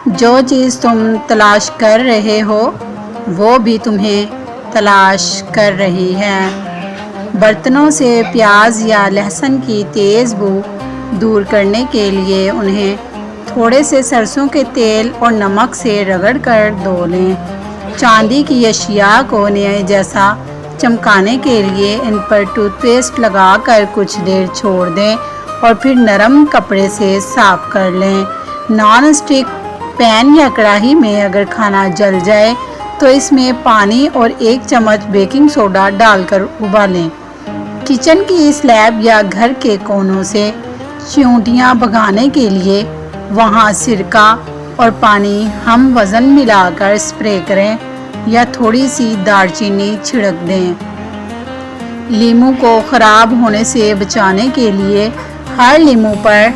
جو چیز تم تلاش کر رہے ہو وہ بھی تمہیں تلاش کر رہی ہے۔ برتنوں سے پیاز یا لہسن کی تیز بو دور کرنے کے لیے انہیں تھوڑے سے سرسوں کے تیل اور نمک سے رگڑ کر دھو لیں۔ چاندی کی اشیاء کو نئے جیسا چمکانے کے لیے ان پر ٹوتھ پیسٹ لگا کر کچھ دیر چھوڑ دیں اور پھر نرم کپڑے سے صاف کر لیں۔ نان اسٹک پین یا کڑاہی میں اگر کھانا جل جائے تو اس میں پانی اور 1 چمچ بیکنگ سوڈا ڈال کر ابالیں۔ کچن کی سلیب یا گھر کے کونوں سے چیونٹیاں بھگانے کے لیے وہاں سرکہ اور پانی ہم وزن ملا کر اسپرے کریں یا تھوڑی سی دار چینی چھڑک دیں۔ لیموں کو خراب ہونے سے بچانے کے لیے ہر لیموں پر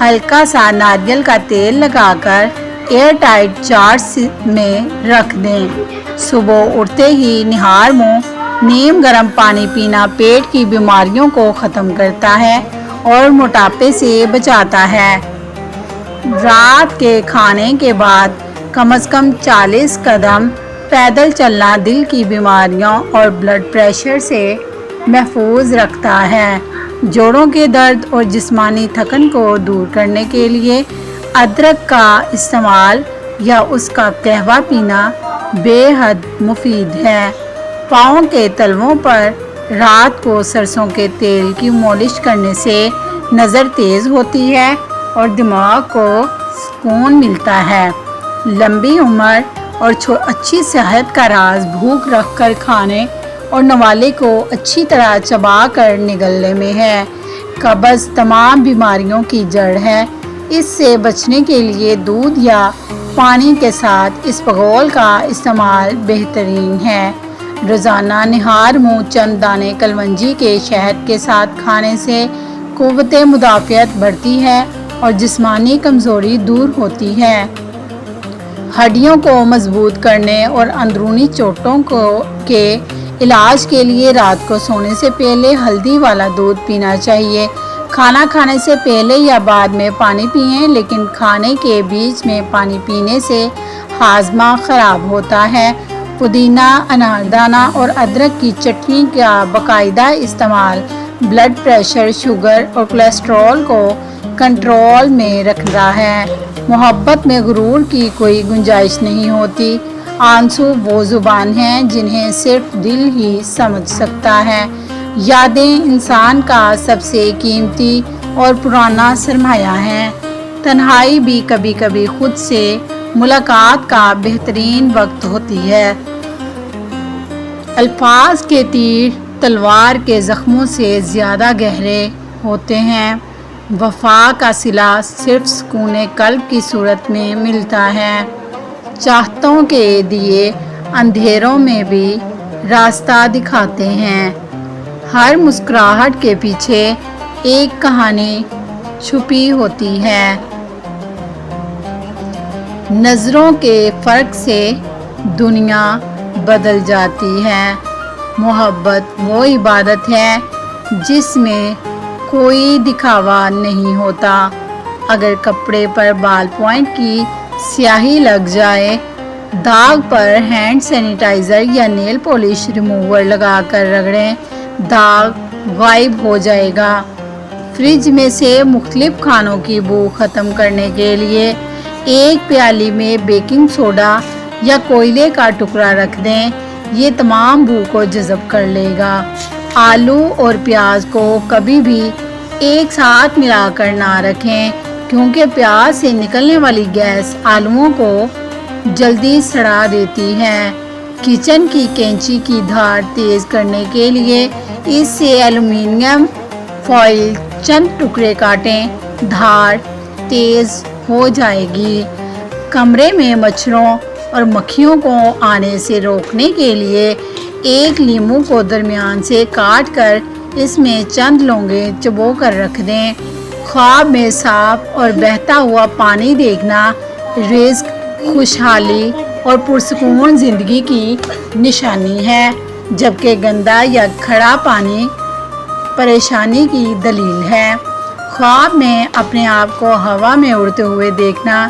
ہلکا سا ناریل کا تیل لگا کر ایئر ٹائٹ جارز میں رکھ دیں۔ صبح اٹھتے ہی نہار منہ نیم گرم پانی پینا پیٹ کی بیماریوں کو ختم کرتا ہے اور موٹاپے سے بچاتا ہے۔ رات کے کھانے کے بعد کم از کم 40 قدم پیدل چلنا دل کی بیماریوں اور بلڈ پریشر سے محفوظ رکھتا ہے۔ جوڑوں کے درد اور جسمانی تھکن کو دور کرنے کے لیے ادرک کا استعمال یا اس کا قہوہ پینا بے حد مفید ہے۔ پاؤں کے تلووں پر رات کو سرسوں کے تیل کی مالش کرنے سے نظر تیز ہوتی ہے اور دماغ کو سکون ملتا ہے۔ لمبی عمر اور اچھی صحت کا راز بھوک رکھ کر کھانے اور نوالے کو اچھی طرح چبا کر نگلنے میں ہے۔ قبض تمام بیماریوں کی جڑ ہے۔ اس سے بچنے کے لیے دودھ یا پانی کے ساتھ اسپغول کا استعمال بہترین ہے۔ روزانہ نہار منہ چند دانے کلونجی کے شہد کے ساتھ کھانے سے قوت مدافعت بڑھتی ہے اور جسمانی کمزوری دور ہوتی ہے۔ ہڈیوں کو مضبوط کرنے اور اندرونی چوٹوں کے علاج کے لیے رات کو سونے سے پہلے ہلدی والا دودھ پینا چاہیے۔ کھانا کھانے سے پہلے یا بعد میں پانی پئیں، لیکن کھانے کے بیچ میں پانی پینے سے ہاضمہ خراب ہوتا ہے۔ پودینہ، اناردانہ اور ادرک کی چٹنی کا باقاعدہ استعمال بلڈ پریشر، شوگر اور کولیسٹرول کو کنٹرول میں رکھتا ہے۔ محبت میں غرور کی کوئی گنجائش نہیں ہوتی۔ آنسو وہ زبان ہیں جنہیں صرف دل ہی سمجھ سکتا ہے۔ یادیں انسان کا سب سے قیمتی اور پرانا سرمایہ ہیں۔ تنہائی بھی کبھی کبھی خود سے ملاقات کا بہترین وقت ہوتی ہے۔ الفاظ کے تیر تلوار کے زخموں سے زیادہ گہرے ہوتے ہیں۔ وفا کا صلہ صرف سکون قلب کی صورت میں ملتا ہے۔ چاہتوں کے دیے اندھیروں میں بھی راستہ دکھاتے ہیں۔ ہر مسکراہٹ کے پیچھے ایک کہانی چھپی ہوتی ہے۔ نظروں کے فرق سے دنیا بدل جاتی ہے۔ محبت وہ عبادت ہے جس میں کوئی دکھاوا نہیں ہوتا۔ اگر کپڑے پر بال پوائنٹ کی سیاہی لگ جائے، داغ پر ہینڈ سینیٹائزر یا نیل پالش ریموور لگا کر رگڑیں، داغ غائب ہو جائے گا۔ فریج میں سے مختلف کھانوں کی بو ختم کرنے کے لیے ایک پیالی میں بیکنگ سوڈا یا کوئلے کا ٹکڑا رکھ دیں، یہ تمام بو کو جذب کر لے گا۔ آلو اور پیاز کو کبھی بھی ایک ساتھ ملا کر نہ رکھیں، کیونکہ پیاز سے نکلنے والی گیس آلوؤں کو جلدی سڑا دیتی ہے۔ کچن کی کینچی کی دھار تیز کرنے کے لیے اس سے ایلومینیم فوائل چند ٹکڑے کاٹیں، دھار تیز ہو جائے گی۔ کمرے میں مچھروں اور مکھیوں کو آنے سے روکنے کے لیے ایک لیموں کو درمیان سے کاٹ کر اس میں چند لونگیں چبو کر رکھ دیں۔ خواب میں صاف اور بہتا ہوا پانی دیکھنا رزق، خوشحالی اور پرسکون زندگی کی نشانی ہے، جبکہ گندا یا کھڑا پانی پریشانی کی دلیل ہے۔ خواب میں اپنے آپ کو ہوا میں اڑتے ہوئے دیکھنا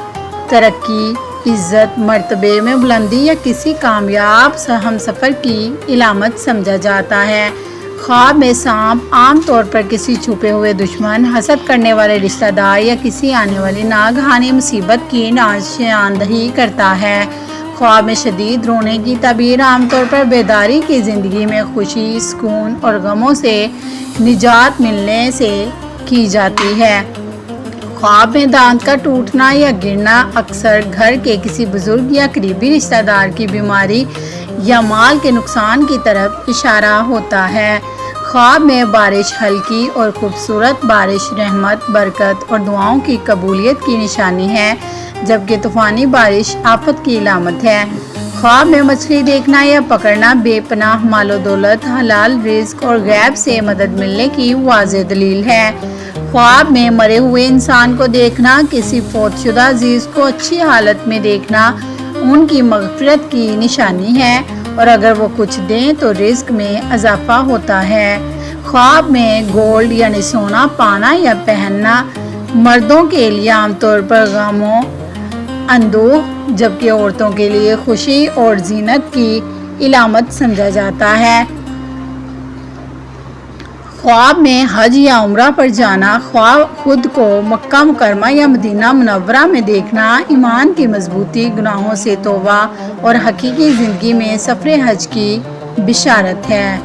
ترقی، عزت، مرتبے میں بلندی یا کسی کامیاب ہم سفر کی علامت سمجھا جاتا ہے۔ خواب میں سانپ عام طور پر کسی چھپے ہوئے دشمن، حسد کرنے والے رشتہ دار یا کسی آنے والی ناگہانی مصیبت کی نشاندہی کرتا ہے۔ خواب میں شدید رونے کی تعبیر عام طور پر بیداری کی زندگی میں خوشی، سکون اور غموں سے نجات ملنے سے کی جاتی ہے۔ خواب میں دانت کا ٹوٹنا یا گرنا اکثر گھر کے کسی بزرگ یا قریبی رشتہ دار کی بیماری یا مال کے نقصان کی طرف اشارہ ہوتا ہے۔ خواب میں بارش، ہلکی اور خوبصورت بارش رحمت، برکت اور دعاؤں کی قبولیت کی نشانی ہے، جبکہ طوفانی بارش آفت کی علامت ہے۔ خواب میں مچھلی دیکھنا یا پکڑنا بے پناہ مال و دولت، حلال رزق اور غیب سے مدد ملنے کی واضح دلیل ہے۔ خواب میں مرے ہوئے انسان کو دیکھنا، کسی فوت شدہ عزیز کو اچھی حالت میں دیکھنا ان کی مغفرت کی نشانی ہے، اور اگر وہ کچھ دیں تو رزق میں اضافہ ہوتا ہے۔ خواب میں گولڈ یعنی سونا پانا یا پہننا مردوں کے لیے عام طور پر غم و اندوہ، جبکہ عورتوں کے لیے خوشی اور زینت کی علامت سمجھا جاتا ہے۔ خواب میں حج یا عمرہ پر جانا، خواب خود کو مکہ مکرمہ یا مدینہ منورہ میں دیکھنا ایمان کی مضبوطی، گناہوں سے توبہ اور حقیقی زندگی میں سفر حج کی بشارت ہے۔